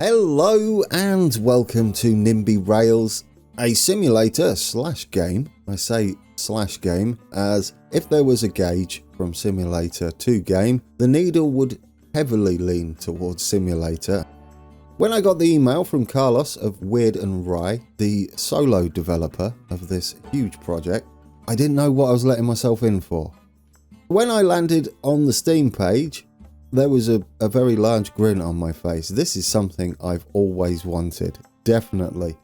Hello and welcome to NIMBY Rails, a simulator slash game. I say slash game as if there was a gauge from simulator to game, the needle would heavily lean towards simulator. When I got the email from Carlos of Weird and Wry, the solo developer of this huge project, I didn't know what I was letting myself in for. When I landed on the Steam page, there was a very large grin on my face. This is something I've always wanted, definitely.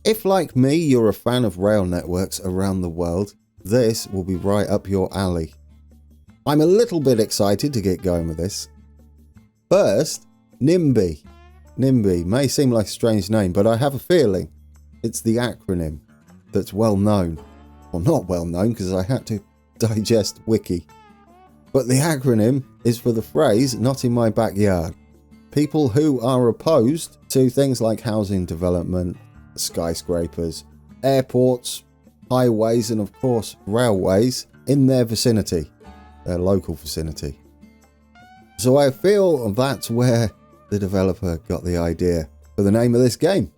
If, like me, you're a fan of rail networks around the world, this will be right up your alley. I'm a little bit excited to get going with this. First, NIMBY. NIMBY may seem like a strange name, but I have a feeling it's the acronym that's well known. Well, not well known because I had to digest Wiki. But the acronym is for the phrase, not in my backyard. People who are opposed to things like housing development, skyscrapers, airports, highways, and of course railways in their vicinity, their local vicinity. So I feel that's where the developer got the idea for the name of this game.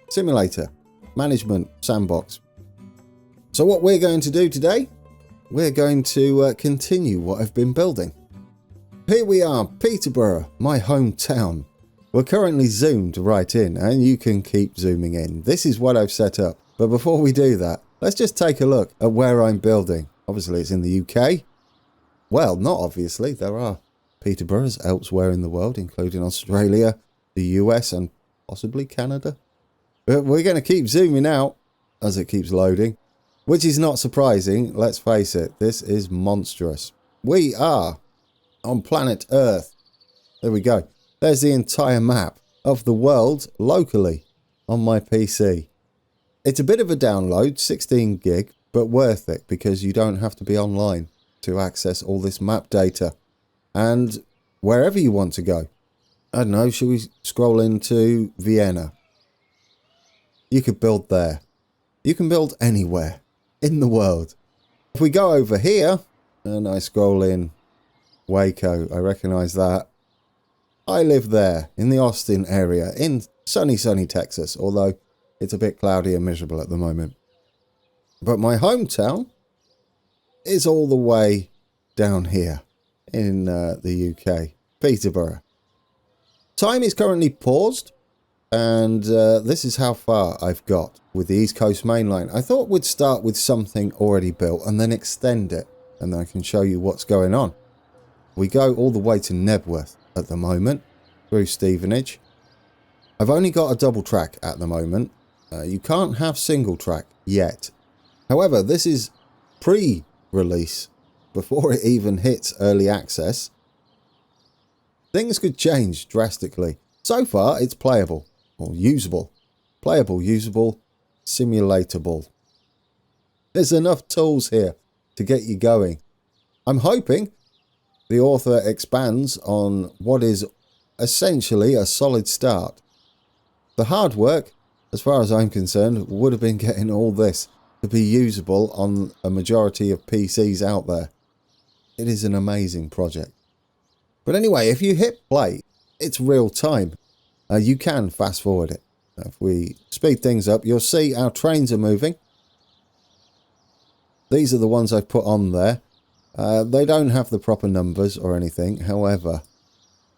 Simulator, management, sandbox. So what we're going to do today, we're going to continue what I've been building. Here we are, Peterborough, my hometown. We're currently zoomed right in, and you can keep zooming in. This is what I've set up. But before we do that, let's just take a look at where I'm building. Obviously, it's in the UK. Well, not obviously. There are Peterboroughs elsewhere in the world, including Australia, the US, and possibly Canada. But we're going to keep zooming out as it keeps loading. Which is not surprising, let's face it, this is monstrous. We are on planet Earth. There we go. There's the entire map of the world locally on my PC. It's a bit of a download, 16 gig, but worth it because you don't have to be online to access all this map data. And wherever you want to go. I don't know, should we scroll into Vienna? You could build there. You can build anywhere in the world. If we go over here and I scroll in Waco, I recognize that. I live there in the Austin area in sunny Texas, although it's a bit cloudy and miserable at the moment. But my hometown is all the way down here in the UK, Peterborough. Time is currently paused. And this is how far I've got with the East Coast Main Line. I thought we'd start with something already built and then extend it. And then I can show you what's going on. We go all the way to Nebworth at the moment, through Stevenage. I've only got a double track at the moment. You can't have single track yet. However, this is pre-release, before it even hits early access. Things could change drastically. So far, it's playable. Or usable. Playable, usable, simulatable. There's enough tools here to get you going. I'm hoping the author expands on what is essentially a solid start. The hard work, as far as I'm concerned, would have been getting all this to be usable on a majority of PCs out there. It is an amazing project. But anyway, if you hit play, it's real time. You can fast forward it. If we speed things up, you'll see our trains are moving. These are the ones I've put on there. They don't have the proper numbers or anything. However,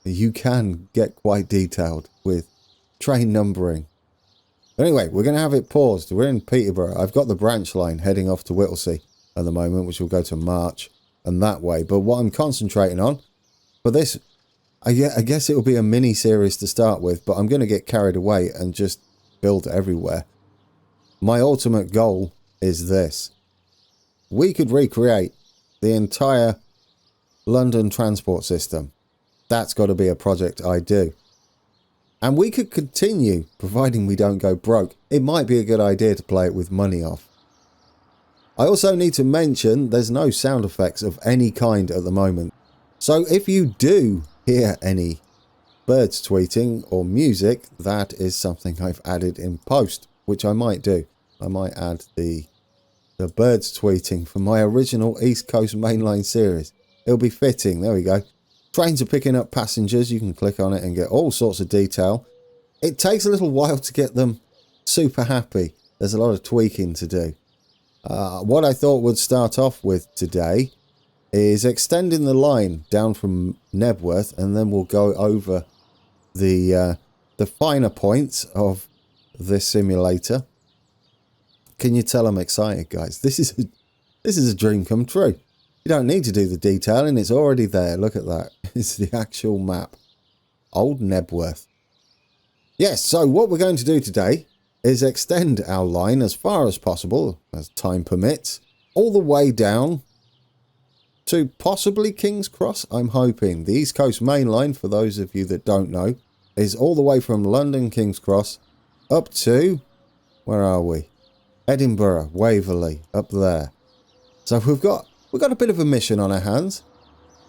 you can get quite detailed with train numbering. Anyway, we're going to have it paused. We're in Peterborough. I've got the branch line heading off to Whittlesea at the moment, which will go to March and that way. But what I'm concentrating on for this, I guess it will be a mini series to start with, but I'm going to get carried away and just build everywhere. My ultimate goal is this. We could recreate the entire London transport system. That's got to be a project I do. And we could continue, providing we don't go broke. It might be a good idea to play it with money off. I also need to mention there's no sound effects of any kind at the moment. So if you do hear any birds tweeting or music, that is something I've added in post, which I might do. I might add the birds tweeting from my original East Coast Mainline series. It'll be fitting. There we go. Trains are picking up passengers. You can click on it and get all sorts of detail. It takes a little while to get them super happy. There's a lot of tweaking to do. What I thought would start off with today is extending the line down from Nebworth, and then we'll go over the finer points of this simulator. Can you tell I'm excited, guys? This is a dream come true. You don't need to do the detailing, it's already there. Look at that. It's the actual map. Old Nebworth. Yes, so what we're going to do today is extend our line as far as possible, as time permits, all the way down to possibly King's Cross, I'm hoping. The East Coast Main Line, for those of you that don't know, is all the way from London, King's Cross, up to, where are we? Edinburgh, Waverley, up there. So we've got a bit of a mission on our hands.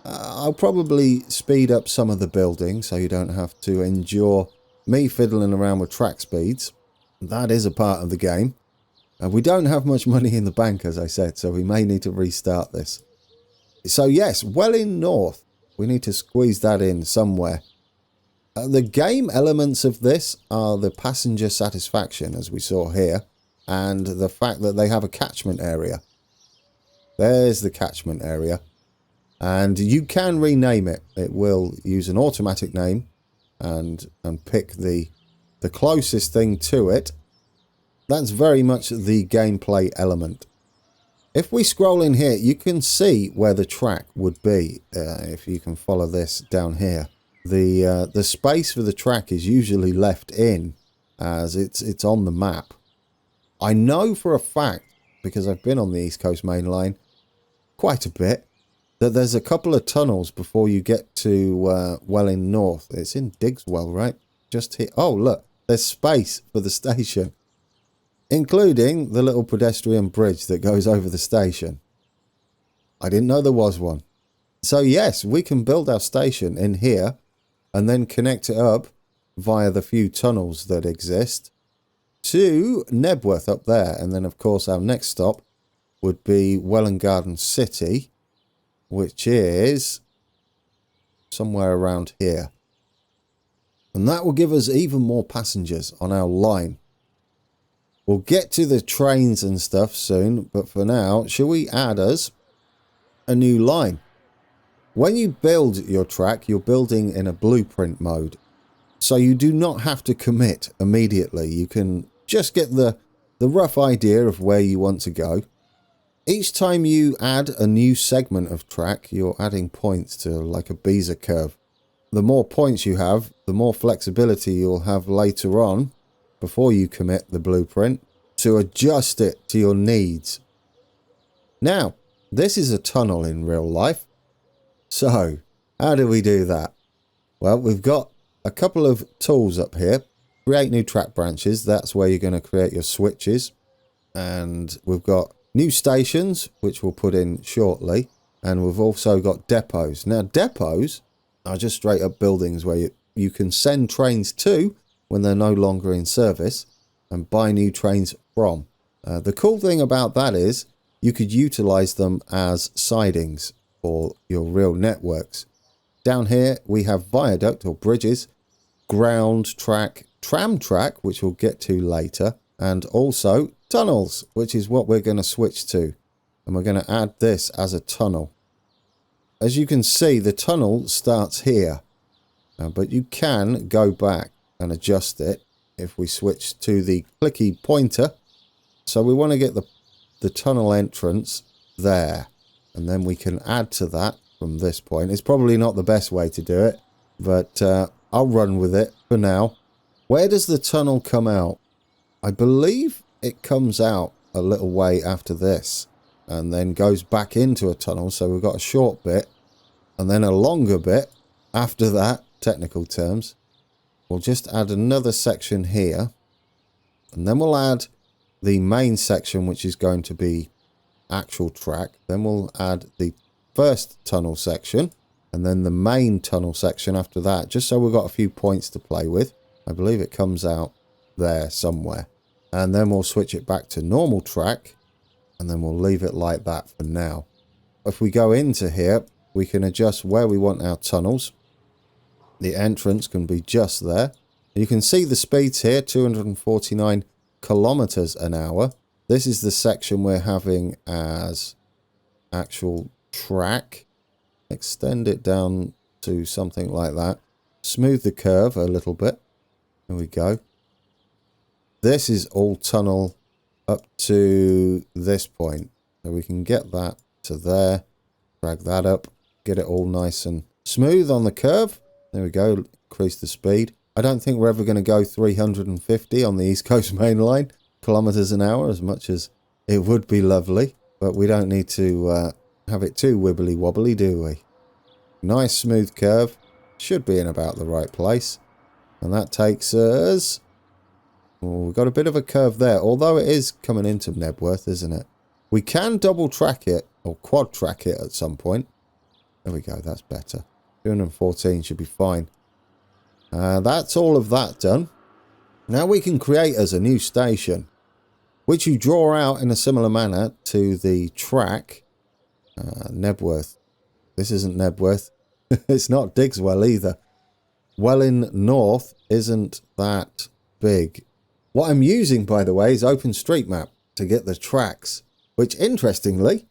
I'll probably speed up some of the building so you don't have to endure me fiddling around with track speeds. That is a part of the game. We don't have much money in the bank, as I said, so we may need to restart this. So yes, Welling North. We need to squeeze that in somewhere. The game elements of this are the passenger satisfaction, as we saw here, and the fact that they have a catchment area. There's the catchment area. And you can rename it. It will use an automatic name and pick the closest thing to it. That's very much the gameplay element. If we scroll in here, you can see where the track would be, if you can follow this down here. The space for the track is usually left in as it's on the map. I know for a fact, because I've been on the East Coast Main Line quite a bit, that there's a couple of tunnels before you get to Welling North. It's in Digswell, right? Just here. Oh, look, there's space for the station, including the little pedestrian bridge that goes over the station. I didn't know there was one. So yes, we can build our station in here and then connect it up via the few tunnels that exist to Nebworth up there. And then, of course, our next stop would be Welwyn Garden City, which is somewhere around here. And that will give us even more passengers on our line. We'll get to the trains and stuff soon, but for now, shall we add us a new line? When you build your track, you're building in a blueprint mode. So you do not have to commit immediately. You can just get the rough idea of where you want to go. Each time you add a new segment of track, you're adding points to like a Bezier curve. The more points you have, the more flexibility you'll have later on, before you commit the blueprint, to adjust it to your needs. Now, this is a tunnel in real life. So, how do we do that? Well, we've got a couple of tools up here. Create new track branches. That's where you're going to create your switches. And we've got new stations, which we'll put in shortly. And we've also got depots. Now, depots are just straight up buildings where you can send trains to when they're no longer in service and buy new trains from. The cool thing about that is you could utilize them as sidings for your real networks. Down here we have viaduct or bridges, ground track, tram track, which we'll get to later, and also tunnels, which is what we're going to switch to. And we're going to add this as a tunnel. As you can see, the tunnel starts here, but you can go back and adjust it if we switch to the clicky pointer. So we want to get the tunnel entrance there, and then we can add to that from this point. It's probably not the best way to do it, but I'll run with it for now. Where does the tunnel come out? I believe it comes out a little way after this and then goes back into a tunnel. So we've got a short bit and then a longer bit after that, technical terms. We'll just add another section here, and then we'll add the main section, which is going to be actual track. Then we'll add the first tunnel section and then the main tunnel section after that, just so we've got a few points to play with. I believe it comes out there somewhere. And then we'll switch it back to normal track, and then we'll leave it like that for now. If we go into here, we can adjust where we want our tunnels. The entrance can be just there. You can see the speeds here, 249 kilometers an hour. This is the section we're having as actual track. Extend it down to something like that. Smooth the curve a little bit. There we go. This is all tunnel up to this point. So we can get that to there. Drag that up. Get it all nice and smooth on the curve. There we go. Increase the speed. I don't think we're ever going to go 350 on the East Coast Main Line kilometers an hour, as much as it would be lovely. But we don't need to have it too wibbly wobbly, do we? Nice smooth curve. Should be in about the right place. And that takes us... Oh, we've got a bit of a curve there, although it is coming into Knebworth, isn't it? We can double track it, or quad track it at some point. There we go, that's better. 214 should be fine. That's all of that done. Now we can create as a new station, which you draw out in a similar manner to the track. Knebworth. This isn't Knebworth. It's not Digswell either. Welwyn North isn't that big. What I'm using, by the way, is OpenStreetMap to get the tracks, which, interestingly,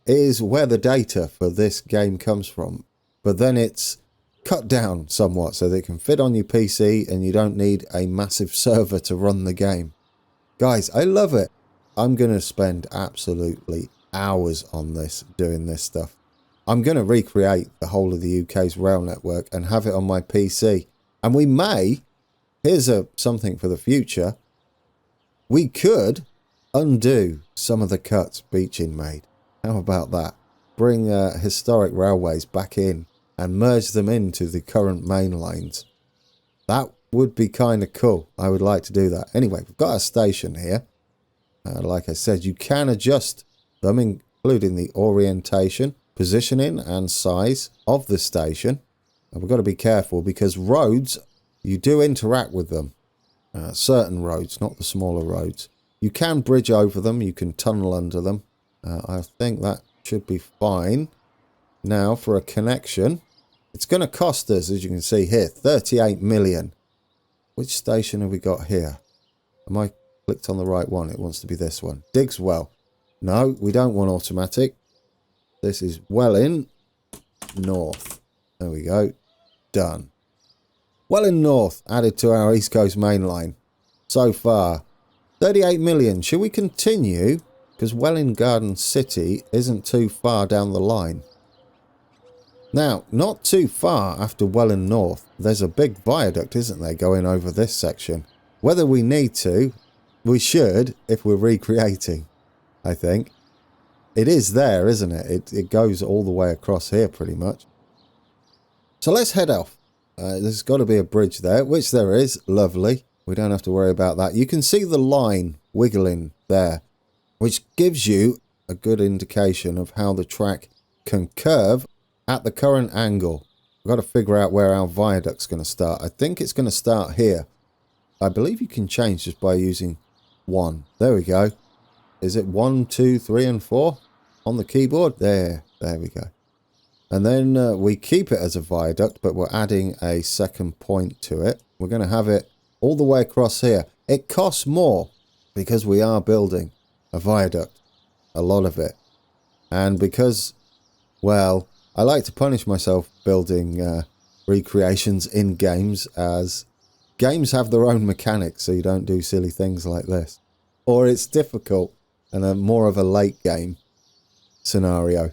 is where the data for this game comes from. But then it's cut down somewhat so that it can fit on your PC and you don't need a massive server to run the game. Guys, I love it. I'm going to spend absolutely hours on this, doing this stuff. I'm going to recreate the whole of the UK's rail network and have it on my PC. And we may... Here's something for the future. We could undo some of the cuts Beeching made. How about that? Bring historic railways back in and merge them into the current main lines. That would be kind of cool. I would like to do that. Anyway, we've got a station here. Like I said, you can adjust them, including the orientation, positioning and size of the station. And we've got to be careful because roads... You do interact with them. Certain roads, not the smaller roads. You can bridge over them. You can tunnel under them. I think that should be fine. Now, for a connection, it's going to cost us, as you can see here, 38 million. Which station have we got here? Am I clicked on the right one? It wants to be this one. Digswell. No, we don't want automatic. This is Welwyn North. There we go. Done. Welwyn North added to our East Coast Main Line. So far, 38 million. Should we continue? Because Welwyn Garden City isn't too far down the line. Now, not too far after Welwyn North, there's a big viaduct, isn't there, going over this section. Whether we need to, we should if we're recreating, I think. It is there, isn't it? It goes all the way across here pretty much. So let's head off. There's got to be a bridge there, which there is. Lovely. We don't have to worry about that. You can see the line wiggling there, which gives you a good indication of how the track can curve at the current angle. We've got to figure out where our viaduct's going to start. I think it's going to start here. I believe you can change just by using 1. There we go. Is it 1, 2, 3, and 4 on the keyboard? There we go. And then we keep it as a viaduct, but we're adding a second point to it. We're going to have it all the way across here. It costs more because we are building a viaduct, a lot of it. And because, well, I like to punish myself building recreations in games, as games have their own mechanics, so you don't do silly things like this. Or it's difficult and more of a late game scenario.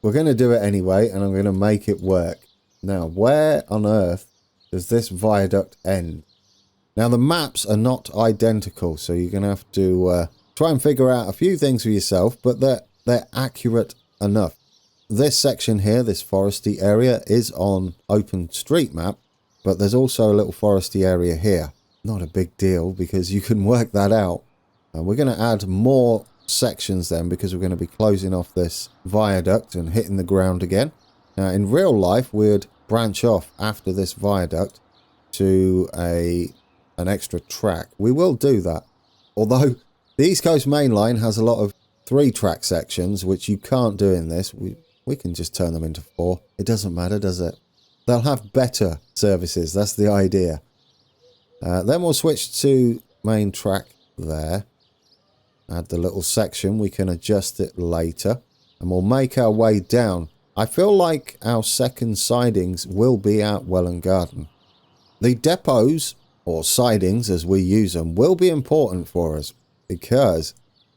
We're going to do it anyway, and I'm going to make it work. Now, where on earth does this viaduct end? Now, the maps are not identical, so you're going to have to try and figure out a few things for yourself, but they're accurate enough. This section here, this foresty area, is on OpenStreetMap, but there's also a little foresty area here. Not a big deal, because you can work that out. We're going to add more sections then, because we're going to be closing off this viaduct and hitting the ground again. Now, in real life, we'd branch off after this viaduct to an extra track. We will do that. Although the East Coast Main Line has a lot of 3-track sections, which you can't do in this. We can just turn them into 4. It doesn't matter, does it? They'll have better services. That's the idea. Then we'll switch to main track there. Add the little section. We can adjust it later. And we'll make our way down. I feel like our second sidings will be at Welwyn Garden. The depots, or sidings as we use them, will be important for us. Because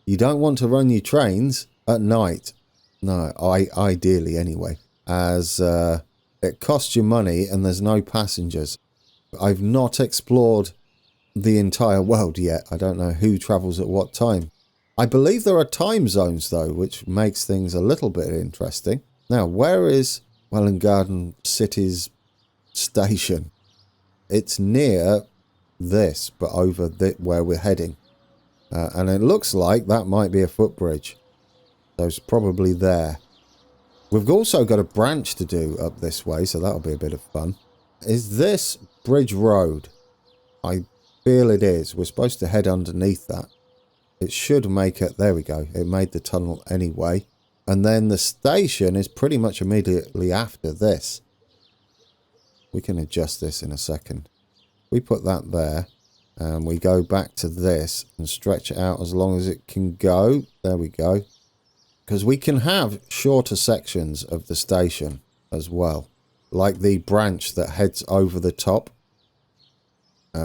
you don't want to run your trains at night. No, ideally anyway. As it costs you money and there's no passengers. I've not explored the entire world yet. I don't know who travels at what time. I believe there are time zones though, which makes things a little bit interesting. Now, where is Welwyn Garden City's station? It's near this, but over where we're heading. And it looks like that might be a footbridge. So it's probably there. We've also got a branch to do up this way, so that'll be a bit of fun. Is this Bridge Road? I feel it is. We're supposed to head underneath that. It should make it. There we go. It made the tunnel anyway. And then the station is pretty much immediately after this. We can adjust this in a second. We put that there. And we go back to this and stretch it out as long as it can go. There we go. Because we can have shorter sections of the station as well. Like the branch that heads over the top.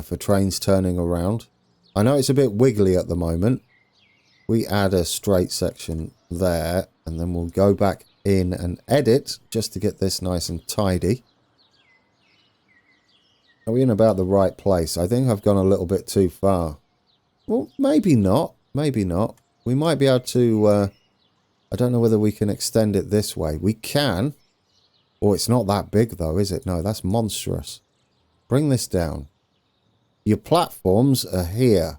For trains turning around. I know it's a bit wiggly at the moment. We add a straight section there. And then we'll go back in and edit. Just to get this nice and tidy. Are we in about the right place? I think I've gone a little bit too far. Well, maybe not. Maybe not. We might be able to... I don't know whether we can extend it this way. We can. Oh, it's not that big though, is it? No, that's monstrous. Bring this down. Your platforms are here.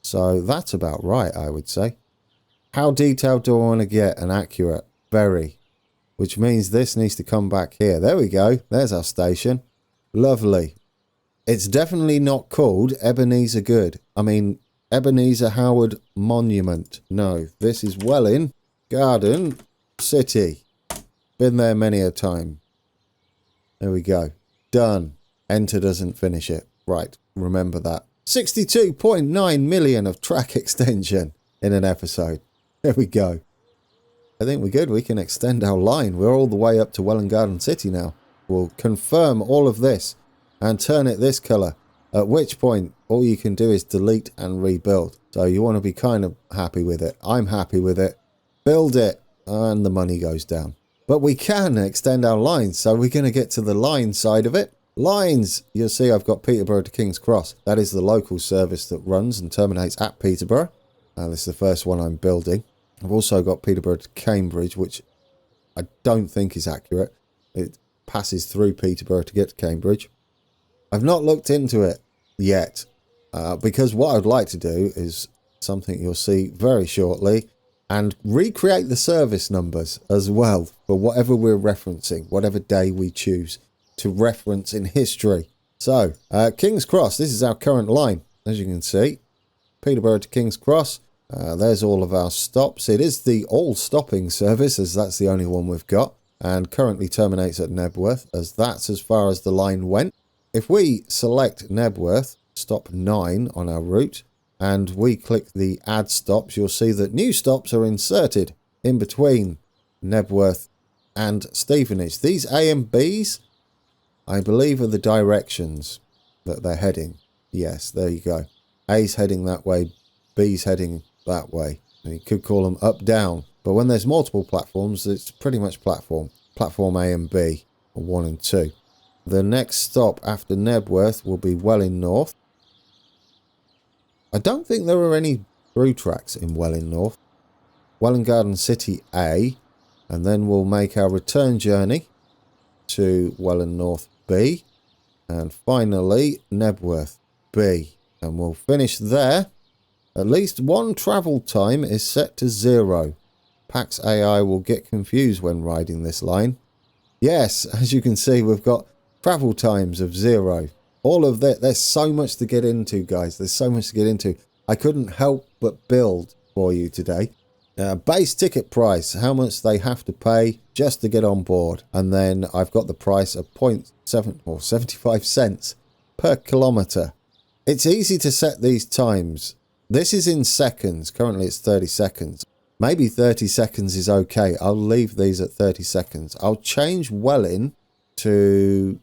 So that's about right, I would say. How detailed do I want to get and accurate? Very. Which means this needs to come back here. There we go. There's our station. Lovely. It's definitely not called Ebenezer Good. I mean, Ebenezer Howard Monument. No, this is Welwyn Garden City. Been there many a time. There we go. Done. Enter doesn't finish it. Right, remember that. 62.9 million of track extension in an episode. There we go. I think we're good. We can extend our line. We're all the way up to Welwyn Garden City now. We'll confirm all of this and turn it this colour. At which point, all you can do is delete and rebuild. So you want to be kind of happy with it. I'm happy with it. Build it, and the money goes down. But we can extend our lines, so we're going to get to the line side of it. Lines! You'll see I've got Peterborough to King's Cross. That is the local service that runs and terminates at Peterborough. This is the first one I'm building. I've also got Peterborough to Cambridge, which I don't think is accurate. It passes through Peterborough to get to Cambridge. I've not looked into it yet, because what I'd like to do is something you'll see very shortly, and recreate the service numbers as well for whatever we're referencing, whatever day we choose to reference in history. So, King's Cross, this is our current line, as you can see. Peterborough to King's Cross, there's all of our stops. It is the all-stopping service, as that's the only one we've got, and currently terminates at Knebworth, as that's as far as the line went. If we select Knebworth, stop 9 on our route, and we click the add stops, you'll see that new stops are inserted in between Knebworth and Stevenage. These A and Bs, I believe, are the directions that they're heading. Yes, there you go. A's heading that way, B's heading that way. And you could call them up, down. But when there's multiple platforms, it's pretty much platform. Platform A and B, or 1 and 2. The next stop after Knebworth will be Welwyn North. I don't think there are any through tracks in Welwyn North. Welwyn Garden City A, and then we'll make our return journey to Welwyn North B, and finally Knebworth B, and we'll finish there. At least one travel time is set to 0. PAX AI will get confused when riding this line. Yes, as you can see, we've got travel times of 0. All of that, there's so much to get into, guys. There's so much to get into. I couldn't help but build for you today. Base ticket price, how much they have to pay just to get on board. And then I've got the price of 0.7 or 75 cents per kilometre. It's easy to set these times. This is in seconds. Currently it's 30 seconds. Maybe 30 seconds is okay. I'll leave these at 30 seconds. I'll change Welling to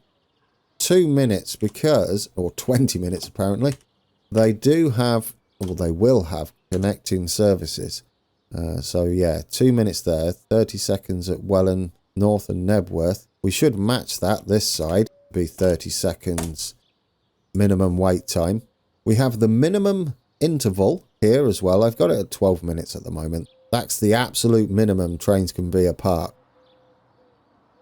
2 minutes because, or 20 minutes apparently, they do have, or they will have, connecting services. So yeah, 2 minutes there, 30 seconds at Welling, North and Nebworth. We should match that this side, be 30 seconds minimum wait time. We have the minimum interval here as well. I've got it at 12 minutes at the moment. That's the absolute minimum trains can be apart.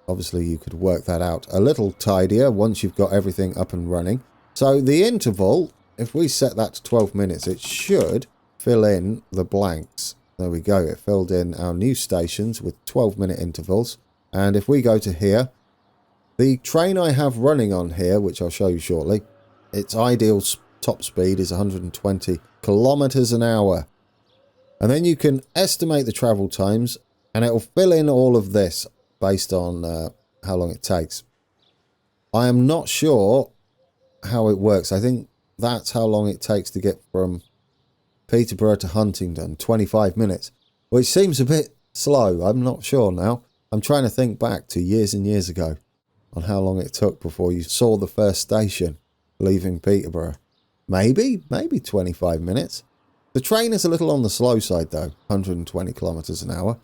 Obviously you could work that out a little tidier once you've got everything up and running. So the interval, if we set that to 12 minutes, it should fill in the blanks. There we go. It filled in our new stations with 12-minute intervals. And if we go to here, the train I have running on here, which I'll show you shortly, its ideal top speed is 120 kilometers an hour. And then you can estimate the travel times and it will fill in all of this based on how long it takes. I am not sure how it works. I think that's how long it takes to get from Peterborough to Huntingdon, 25 minutes, which seems a bit slow. I'm not sure now. I'm trying to think back to years and years ago on how long it took before you saw the first station leaving Peterborough. Maybe 25 minutes. The train is a little on the slow side though, 120 kilometers an hour.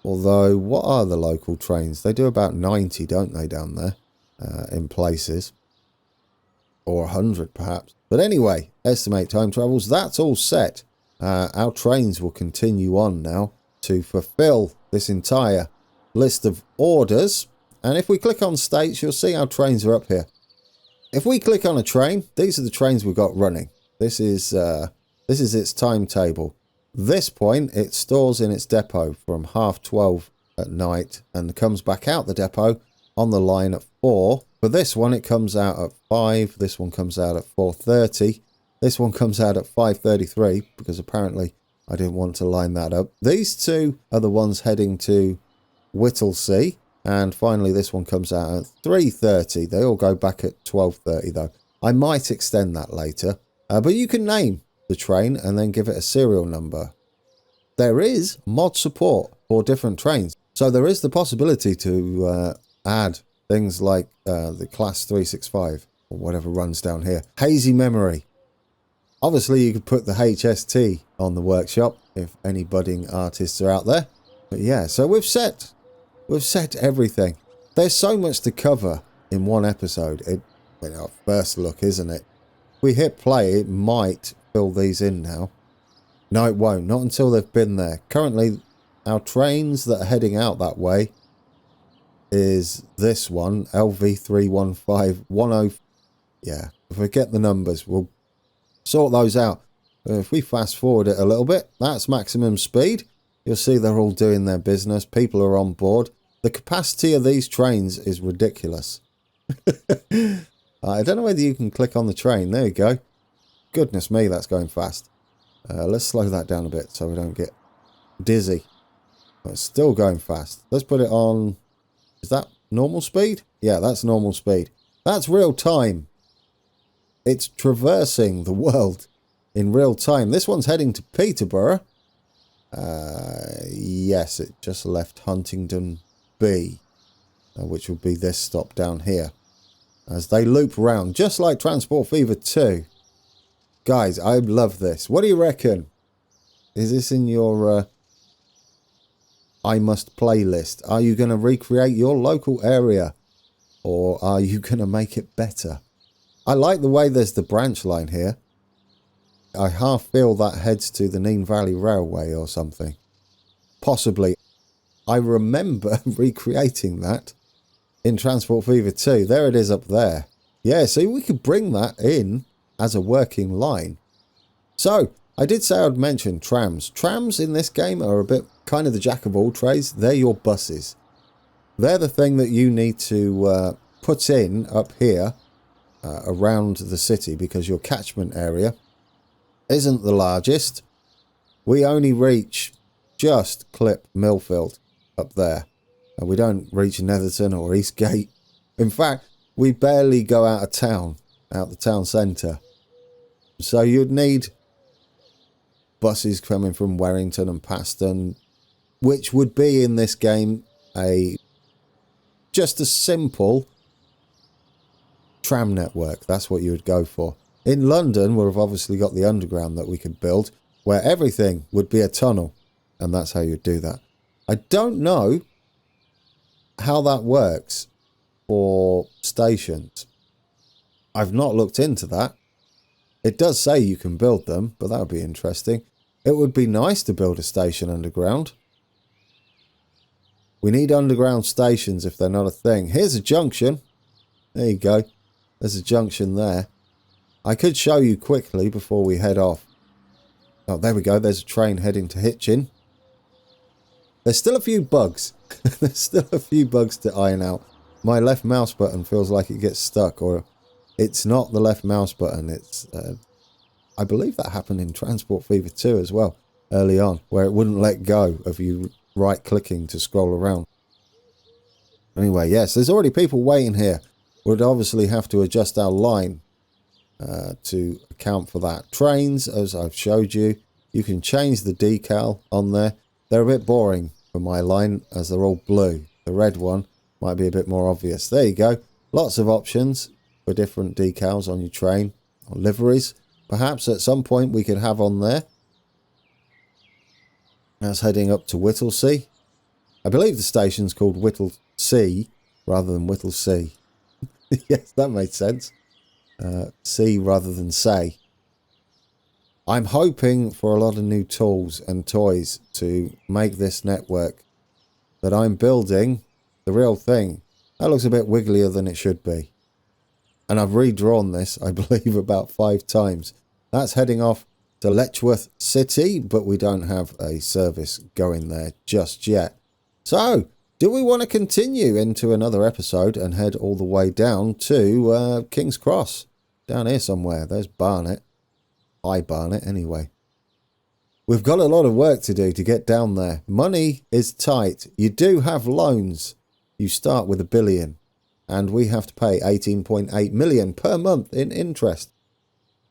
Although, what are the local trains? They do about 90, don't they, down there in places. Or 100 perhaps. But anyway, estimate time travels, that's all set. Our trains will continue on now to fulfill this entire list of orders. And if we click on states, you'll see our trains are up here. If we click on a train, these are the trains we've got running. This is its timetable. This point, it stores in its depot from 12:30 at night and comes back out the depot on the line at 4. For this one, it comes out at 5. This one comes out at 4:30. This one comes out at 5:33 because apparently I didn't want to line that up. These two are the ones heading to Whittlesea. And finally, this one comes out at 3:30. They all go back at 12:30 though. I might extend that later. But you can name the train and then give it a serial number. There is mod support for different trains. So there is the possibility to add things like the Class 365 or whatever runs down here. Hazy memory. Obviously, you could put the HST on the workshop if any budding artists are out there. But yeah, so we've set everything. There's so much to cover in one episode. First look, isn't it? If we hit play, it might fill these in now. No, it won't. Not until they've been there. Currently, our trains that are heading out that way is this one, LV31510. Yeah, forget the numbers. We'll sort those out. If we fast forward it a little bit, that's maximum speed. You'll see they're all doing their business. People are on board. The capacity of these trains is ridiculous. I don't know whether you can click on the train. There you go. Goodness me, that's going fast. Let's slow that down a bit so we don't get dizzy. But it's still going fast. Let's put it on... Is that normal speed? Yeah, that's normal speed. That's real time. It's traversing the world in real time. This one's heading to Peterborough. Yes, it just left Huntingdon B, which will be this stop down here. As they loop round, just like Transport Fever 2. Guys, I love this. What do you reckon? Is this in your I Must playlist? Are you going to recreate your local area? Or are you going to make it better? I like the way there's the branch line here. I half feel that heads to the Nene Valley Railway or something. Possibly. I remember recreating that in Transport Fever 2. There it is up there. Yeah, see, we could bring that in as a working line. So, I did say I'd mention trams. Trams in this game are a bit kind of the jack of all trades. They're your buses. They're the thing that you need to put in up here around the city because your catchment area isn't the largest. We only reach just clip Millfield up there. And we don't reach Netherton or Eastgate. In fact, we barely go out of town, out the town centre. So you'd need buses coming from Warrington and Paston, which would be in this game just a simple tram network. That's what you would go for. In London, we've obviously got the underground that we could build, where everything would be a tunnel, and that's how you'd do that. I don't know how that works for stations. I've not looked into that. It does say you can build them, but that would be interesting. It would be nice to build a station underground. We need underground stations if they're not a thing. Here's a junction. There you go. There's a junction there. I could show you quickly before we head off. Oh, there we go. There's a train heading to Hitchin. There's still a few bugs. There's still a few bugs to iron out. My left mouse button feels like it gets stuck, or it's not the left mouse button. It's, I believe that happened in Transport Fever 2 as well, early on, where it wouldn't let go of you right-clicking to scroll around. Anyway, yes, there's already people waiting here. We'd obviously have to adjust our line to account for that. Trains, as I've showed you, you can change the decal on there. They're a bit boring for my line as they're all blue. The red one might be a bit more obvious. There you go. Lots of options for different decals on your train, or liveries. Perhaps at some point we could have on there. That's heading up to Whittlesea. I believe the station's called Whittlesea rather than Whittlesea. Yes, that made sense. C rather than say. I'm hoping for a lot of new tools and toys to make this network that I'm building the real thing. That looks a bit wigglier than it should be. And I've redrawn this, I believe, about 5 times. That's heading off to Letchworth City, but we don't have a service going there just yet. So, do we want to continue into another episode and head all the way down to King's Cross? Down here somewhere. There's Barnet. Hi, Barnet, anyway. We've got a lot of work to do to get down there. Money is tight. You do have loans. You start with $1 billion. And we have to pay 18.8 million per month in interest.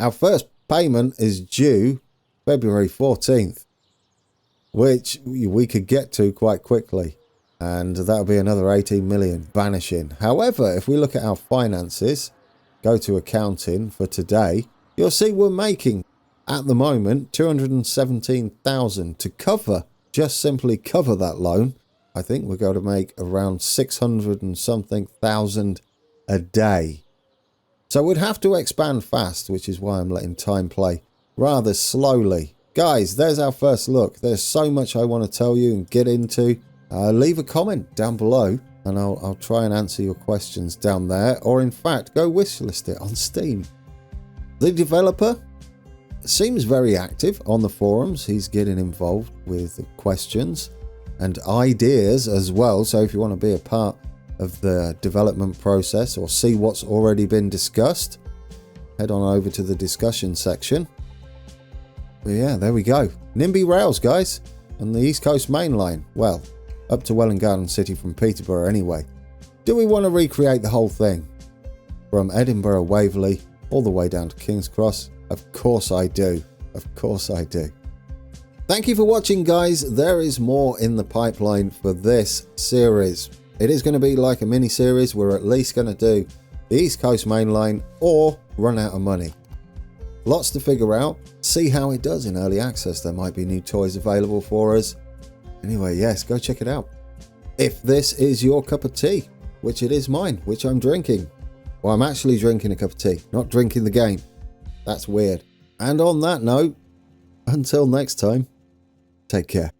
Our first payment is due February 14th, which we could get to quite quickly. And that'll be another 18 million vanishing. However, if we look at our finances, go to accounting for today, you'll see we're making, at the moment, 217,000 to cover, just simply cover that loan. I think we're going to make around 600 and something thousand a day. So we'd have to expand fast, which is why I'm letting time play rather slowly. Guys, there's our first look. There's so much I want to tell you and get into. Leave a comment down below and I'll try and answer your questions down there. Or in fact, go wishlist it on Steam. The developer seems very active on the forums. He's getting involved with questions and ideas as well. So if you want to be a part of the development process or see what's already been discussed, head on over to the discussion section. But yeah, there we go. NIMBY Rails, guys, and the East Coast Main Line. Well, up to Welwyn Garden City from Peterborough anyway. Do we want to recreate the whole thing? From Edinburgh, Waverley, all the way down to King's Cross? Of course I do. Of course I do. Thank you for watching, guys. There is more in the pipeline for this series. It is going to be like a mini-series. We're at least going to do the East Coast Main Line or run out of money. Lots to figure out. See how it does in early access. There might be new toys available for us. Anyway, yes, go check it out. If this is your cup of tea, which it is mine, which I'm drinking. Well, I'm actually drinking a cup of tea, not drinking the game. That's weird. And on that note, until next time, take care.